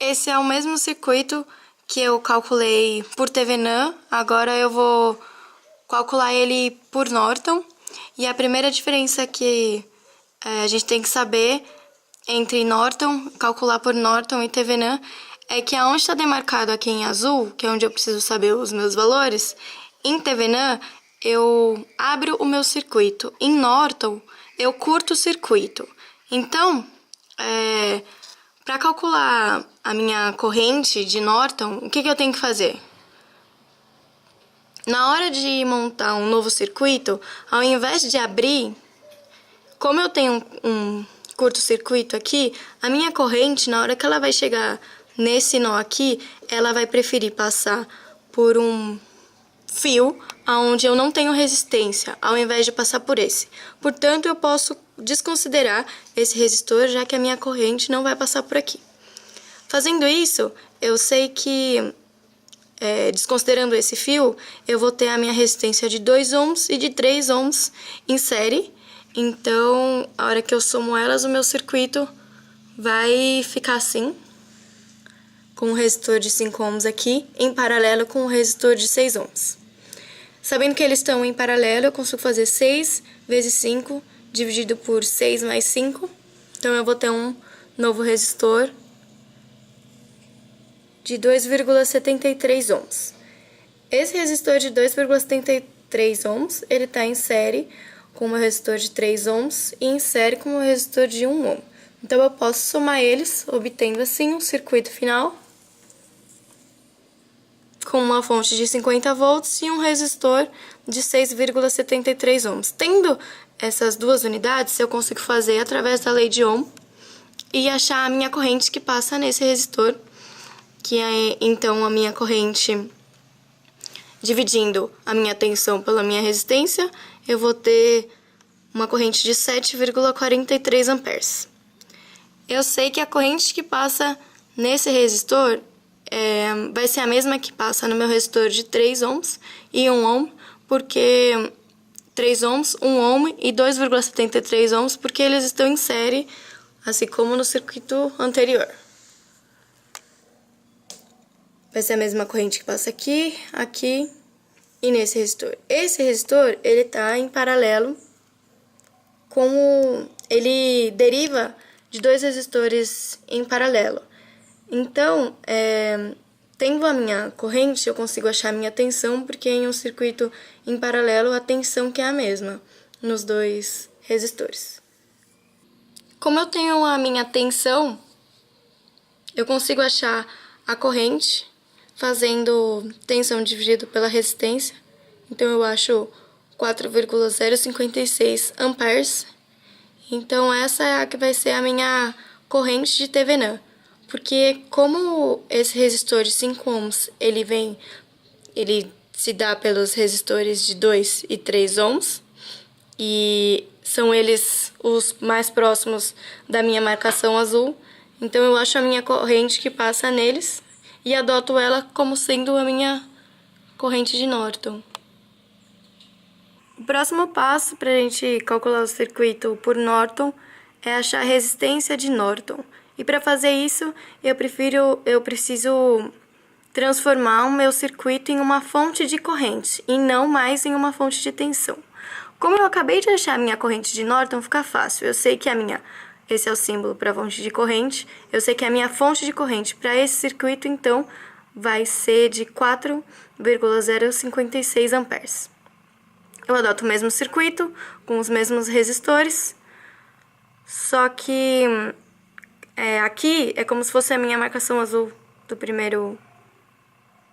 Esse é o mesmo circuito que eu calculei por Thevenin, agora eu vou calcular ele por Norton. E a primeira diferença que a gente tem que saber entre Norton, calcular por Norton e Thevenin, é que aonde está demarcado aqui em azul, que é onde eu preciso saber os meus valores, em Thevenin eu abro o meu circuito. Em Norton, eu curto o circuito. Então, para calcular a minha corrente de Norton, o que eu tenho que fazer? Na hora de montar um novo circuito, ao invés de abrir, como eu tenho um curto-circuito aqui, a minha corrente, na hora que ela vai chegar nesse nó aqui, ela vai preferir passar por um fio onde eu não tenho resistência, ao invés de passar por esse. Portanto, eu posso desconsiderar esse resistor, já que a minha corrente não vai passar por aqui. Fazendo isso, eu sei que, desconsiderando esse fio, eu vou ter a minha resistência de 2 ohms e de 3 ohms em série. Então, a hora que eu somo elas, o meu circuito vai ficar assim, com o resistor de 5 ohms aqui, em paralelo com o resistor de 6 ohms. Sabendo que eles estão em paralelo, eu consigo fazer 6 vezes 5 dividido por 6 mais 5. Então, eu vou ter um novo resistor de 2,73 ohms. Esse resistor de 2,73 ohms, ele está em série com o meu resistor de 3 ohms e em série com o meu resistor de 1 ohm. Então, eu posso somar eles, obtendo assim um circuito final com uma fonte de 50 volts e um resistor de 6,73 ohms. Tendo essas duas unidades, eu consigo fazer através da lei de Ohm e achar a minha corrente que passa nesse resistor, que é então a minha corrente dividindo a minha tensão pela minha resistência, eu vou ter uma corrente de 7,43 amperes. Eu sei que a corrente que passa nesse resistor vai ser a mesma que passa no meu resistor de 3 ohms e 1 ohm, porque 3 ohms, 1 ohm e 2,73 ohms, porque eles estão em série, assim como no circuito anterior. Vai ser a mesma corrente que passa aqui, aqui e nesse resistor. Esse resistor, ele está em paralelo com ele deriva de dois resistores em paralelo. Então, tendo a minha corrente, eu consigo achar a minha tensão, porque em um circuito em paralelo, a tensão que é a mesma nos dois resistores. Como eu tenho a minha tensão, eu consigo achar a corrente fazendo tensão dividido pela resistência. Então, eu acho 4,056 amperes. Então, essa é a que vai ser a minha corrente de Thevenin. Porque como esse resistor de 5 ohms, ele se dá pelos resistores de 2 e 3 ohms, e são eles os mais próximos da minha marcação azul, então eu acho a minha corrente que passa neles e adoto ela como sendo a minha corrente de Norton. O próximo passo para a gente calcular o circuito por Norton é achar a resistência de Norton. E para fazer isso, eu preciso transformar o meu circuito em uma fonte de corrente e não mais em uma fonte de tensão. Como eu acabei de achar a minha corrente de Norton, fica fácil. Eu sei que esse é o símbolo para a fonte de corrente, eu sei que a minha fonte de corrente para esse circuito, então, vai ser de 4,056 amperes. Eu adoto o mesmo circuito, com os mesmos resistores, só que aqui é como se fosse a minha marcação azul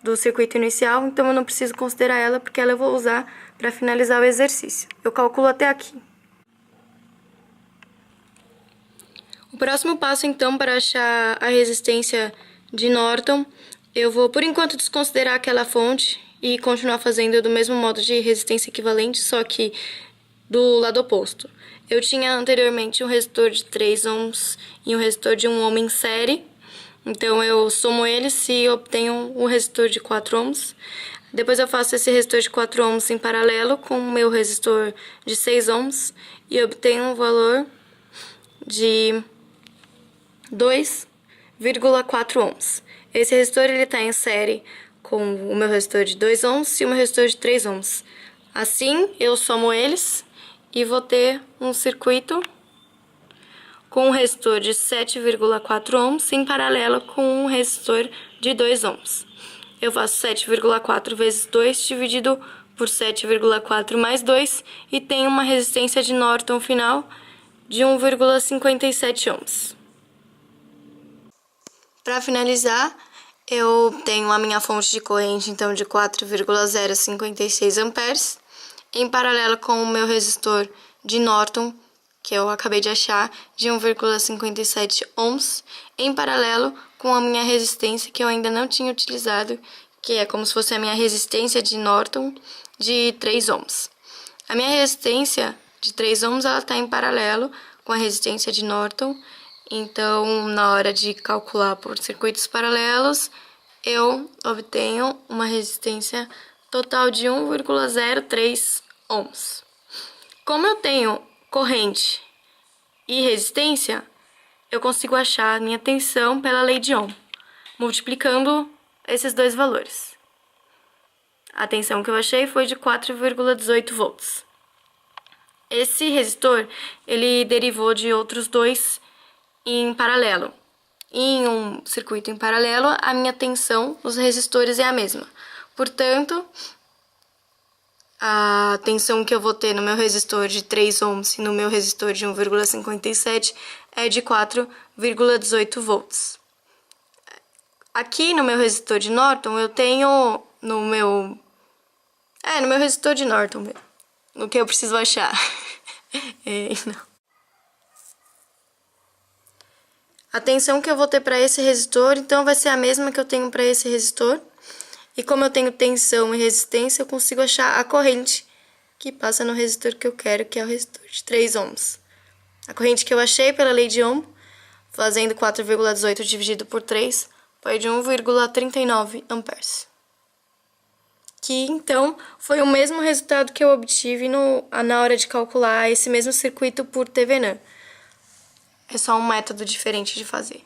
do circuito inicial, então eu não preciso considerar ela, porque ela eu vou usar para finalizar o exercício. Eu calculo até aqui. O próximo passo, então, para achar a resistência de Norton, eu vou, por enquanto, desconsiderar aquela fonte e continuar fazendo do mesmo modo de resistência equivalente, só que do lado oposto. Eu tinha anteriormente um resistor de 3 ohms e um resistor de 1 ohm em série. Então, eu somo eles e obtenho um resistor de 4 ohms. Depois eu faço esse resistor de 4 ohms em paralelo com o meu resistor de 6 ohms e obtenho um valor de 2,0 4,4 ohms. Esse resistor está em série com o meu resistor de 2 ohms e o meu resistor de 3 ohms. Assim, eu somo eles e vou ter um circuito com um resistor de 7,4 ohms em paralelo com um resistor de 2 ohms. Eu faço 7,4 vezes 2 dividido por 7,4 mais 2 e tenho uma resistência de Norton final de 1,57 ohms. Para finalizar, eu tenho a minha fonte de corrente então de 4,056 amperes em paralelo com o meu resistor de Norton, que eu acabei de achar, de 1,57 ohms, em paralelo com a minha resistência que eu ainda não tinha utilizado, que é como se fosse a minha resistência de Norton de 3 ohms. A minha resistência de 3 ohms ela está em paralelo com a resistência de Norton, então na hora de calcular por circuitos paralelos, eu obtenho uma resistência total de 1,03 ohms. Como eu tenho corrente e resistência, eu consigo achar a minha tensão pela lei de Ohm, multiplicando esses dois valores. A tensão que eu achei foi de 4,18 volts. Esse resistor, ele derivou de outros dois em paralelo. Em um circuito em paralelo, a minha tensão nos resistores é a mesma. Portanto, a tensão que eu vou ter no meu resistor de 3 ohms e no meu resistor de 1,57 é de 4,18 volts. Aqui no meu resistor de Norton, eu tenho no meu resistor de Norton mesmo, no que eu preciso achar. Não. A tensão que eu vou ter para esse resistor, então, vai ser a mesma que eu tenho para esse resistor. E como eu tenho tensão e resistência, eu consigo achar a corrente que passa no resistor que eu quero, que é o resistor de 3 ohms. A corrente que eu achei pela lei de Ohm, fazendo 4,18 dividido por 3, foi de 1,39 amperes. Que, então, foi o mesmo resultado que eu obtive na hora de calcular esse mesmo circuito por Thevenin. É só um método diferente de fazer.